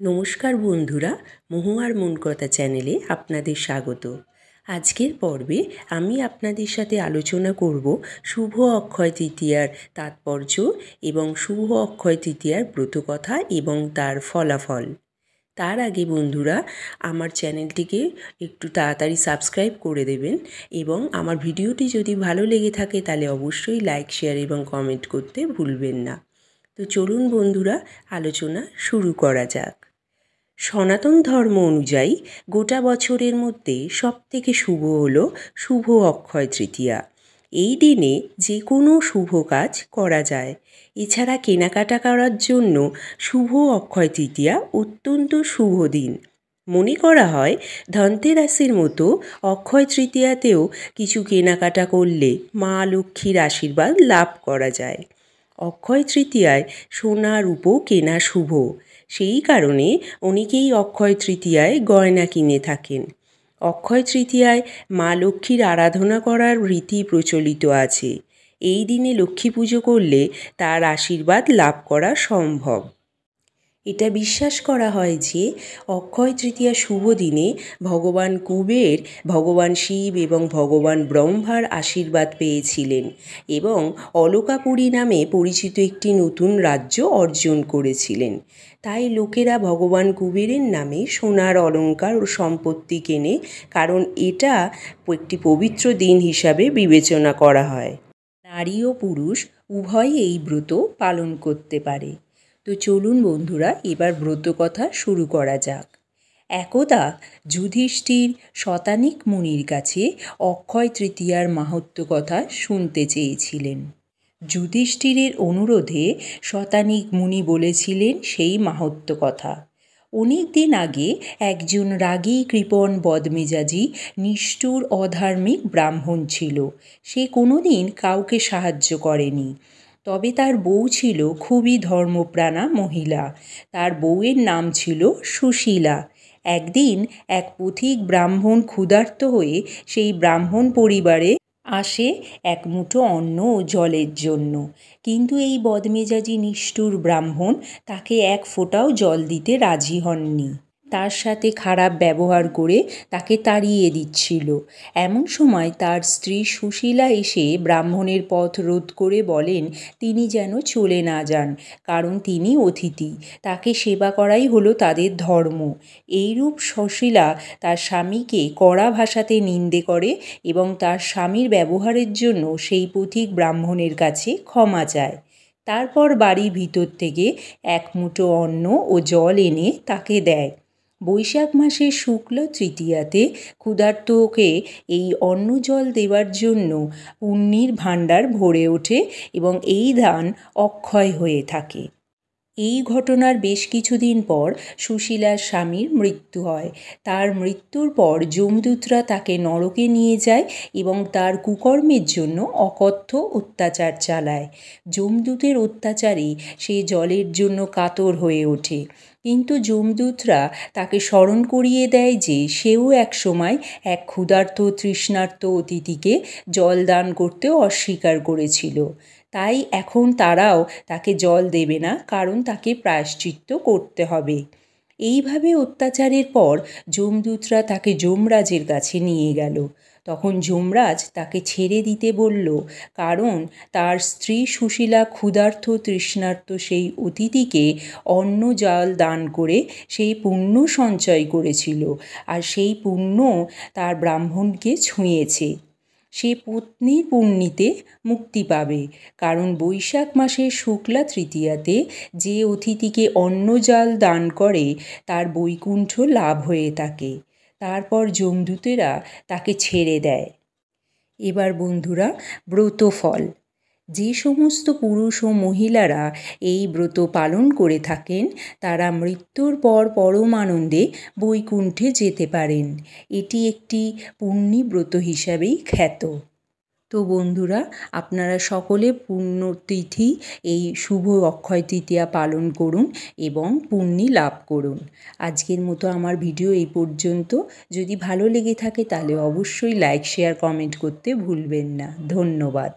নমস্কার বন্ধুরা, মহুয়ার মন কথা চ্যানেলে আপনাদের স্বাগত। আজকের পর্বে আমি আপনাদের সাথে আলোচনা করব শুভ অক্ষয় তৃতীয়ার তাৎপর্য এবং শুভ অক্ষয় তৃতীয়ার ব্রতকথা এবং তার ফলাফল। তার আগে বন্ধুরা, আমার চ্যানেলটিকে একটু তাড়াতাড়ি সাবস্ক্রাইব করে দেবেন এবং আমার ভিডিওটি যদি ভালো লেগে থাকে তাহলে অবশ্যই লাইক, শেয়ার এবং কমেন্ট করতে ভুলবেন না। তো চলুন বন্ধুরা, আলোচনা শুরু করা যাক। সনাতন ধর্ম অনুযায়ী গোটা বছরের মধ্যে সবথেকে শুভ হলো শুভ অক্ষয় তৃতীয়া। এই দিনে যে কোনো শুভ কাজ করা যায়। এছাড়া কেনাকাটা করার জন্য শুভ অক্ষয় তৃতীয়া অত্যন্ত শুভ দিন। মনে করা হয় ধনতেরাসের মতো অক্ষয় তৃতীয়াতেও কিছু কেনাকাটা করলে মা লক্ষ্মীর আশীর্বাদ লাভ করা যায়। অক্ষয় তৃতীয়ায় সোনা রূপো কেনা শুভ। সেই কারণে অনেকেই অক্ষয় তৃতীয়ায় গয়না কিনে থাকেন। অক্ষয় তৃতীয়ায় মা লক্ষ্মীর আরাধনা করার রীতি প্রচলিত আছে। এই দিনে লক্ষ্মী পুজো করলে তার আশীর্বাদ লাভ করা সম্ভব। এটা বিশ্বাস করা হয় যে অক্ষয় তৃতীয়া শুভ দিনে ভগবান কুবের ভগবান শিব এবং ভগবান ব্রহ্মার আশীর্বাদ পেয়েছিলেন এবং অলকাপুরী নামে পরিচিত একটি নতুন রাজ্য অর্জন করেছিলেন। তাই লোকেরা ভগবান কুবেরের নামে সোনার অলংকার ও সম্পত্তি কেনে, কারণ এটা একটি পবিত্র দিন হিসাবে বিবেচনা করা হয়। নারী ও পুরুষ উভয়ই এই ব্রত পালন করতে পারে। তো চলুন বন্ধুরা, এবার ব্রতকথা শুরু করা যাক। একদা যুধিষ্ঠির শতানিক মুনির কাছে অক্ষয় তৃতীয়ার মাহাত্ম্য কথা শুনতে চেয়েছিলেন। যুধিষ্ঠিরের অনুরোধে শতানিক মুনি বলেছিলেন সেই মাহাত্ম্য কথা। অনেক দিন আগে একজন রাগী, কৃপণ, বদমেজাজি, নিষ্ঠুর, অধার্মিক ব্রাহ্মণ ছিল। সে কোনোদিন কাউকে সাহায্য করেনি। তবে তার বউ ছিল খুবই ধর্মপ্রাণা মহিলা। তার বউয়ের নাম ছিল সুশীলা। একদিন এক পথিক ব্রাহ্মণ ক্ষুধার্ত হয়ে সেই ব্রাহ্মণ পরিবারে আসে এক মুঠো অন্ন ও জলের জন্য। কিন্তু এই বদমেজাজি নিষ্ঠুর ব্রাহ্মণ তাকে এক ফোঁটাও জল দিতে রাজি হননি। তার সাথে খারাপ ব্যবহার করে তাকে তাড়িয়ে দিচ্ছিল। এমন সময় তার স্ত্রী সুশীলা এসে ব্রাহ্মণের পথ রোধ করে বলেন তিনি যেন চলে না যান, কারণ তিনি অতিথি, তাকে সেবা করাই হলো তাদের ধর্ম। এইরূপ সুশীলা তার স্বামীকে কড়া ভাষাতে নিন্দে করে এবং তার স্বামীর ব্যবহারের জন্য সেই পথিক ব্রাহ্মণের কাছে ক্ষমা চায়। তারপর বাড়ির ভিতর থেকে এক মুঠো অন্ন ও জল এনে তাকে দেয়। বৈশাখ মাসের শুক্ল তৃতীয়াতে ক্ষুধার্তকে এই অন্ন জল দেওয়ার জন্য পুণ্যের ভাণ্ডার ভরে ওঠে এবং এই দান অক্ষয় হয়ে থাকে। এই ঘটনার বেশ কিছুদিন পর সুশীলার স্বামীর মৃত্যু হয়। তার মৃত্যুর পর যমদূতরা তাকে নরকে নিয়ে যায় এবং তার কুকর্মের জন্য অকথ্য অত্যাচার চালায়। যমদূতের অত্যাচারে সে জলের জন্য কাতর হয়ে ওঠে, কিন্তু যমদূতরা তাকে স্মরণ করিয়ে দেয় যে সেও এক সময় এক ক্ষুধার্ত তৃষ্ণার্ত অতিথিকে জল দান করতে অস্বীকার করেছিল। তাই এখন তারাও তাকে জল দেবে না, কারণ তাকে প্রায়শ্চিত্ত করতে হবে। এইভাবে অত্যাচারের পর যমদূতরা তাকে যমরাজের কাছে নিয়ে গেল। তখন যমরাজ তাকে ছেড়ে দিতে বলল, কারণ তার স্ত্রী সুশীলা ক্ষুধার্ত তৃষ্ণার্ত সেই অতিথিকে অন্ন জল দান করে সেই পুণ্য সঞ্চয় করেছিল, আর সেই পুণ্য তার ব্রাহ্মণকে ছুঁয়েছে। সে পত্নীর পুণ্যিতে মুক্তি পাবে, কারণ বৈশাখ মাসের শুক্লা তৃতীয়াতে যে অতিথিকে অন্ন জল দান করে তার বৈকুণ্ঠ লাভ হয়ে থাকে। তারপর যমদূতেরা তাকে ছেড়ে দেয়। এবার বন্ধুরা, ব্রতফল। যে সমস্ত পুরুষ ও মহিলারা এই ব্রত পালন করে থাকেন তারা মৃত্যুর পর পরম আনন্দে বৈকুণ্ঠে যেতে পারেন। এটি একটি পুণ্যি ব্রত হিসাবেই খ্যাত। তো বন্ধুরা, আপনারা সকলে পুণ্যতিথি এই শুভ অক্ষয় তৃতীয়া পালন করুন এবং পুণ্যি লাভ করুন। আজকের মতো আমার ভিডিও এই পর্যন্ত। যদি ভালো লেগে থাকে তাহলে অবশ্যই লাইক, শেয়ার, কমেন্ট করতে ভুলবেন না। ধন্যবাদ।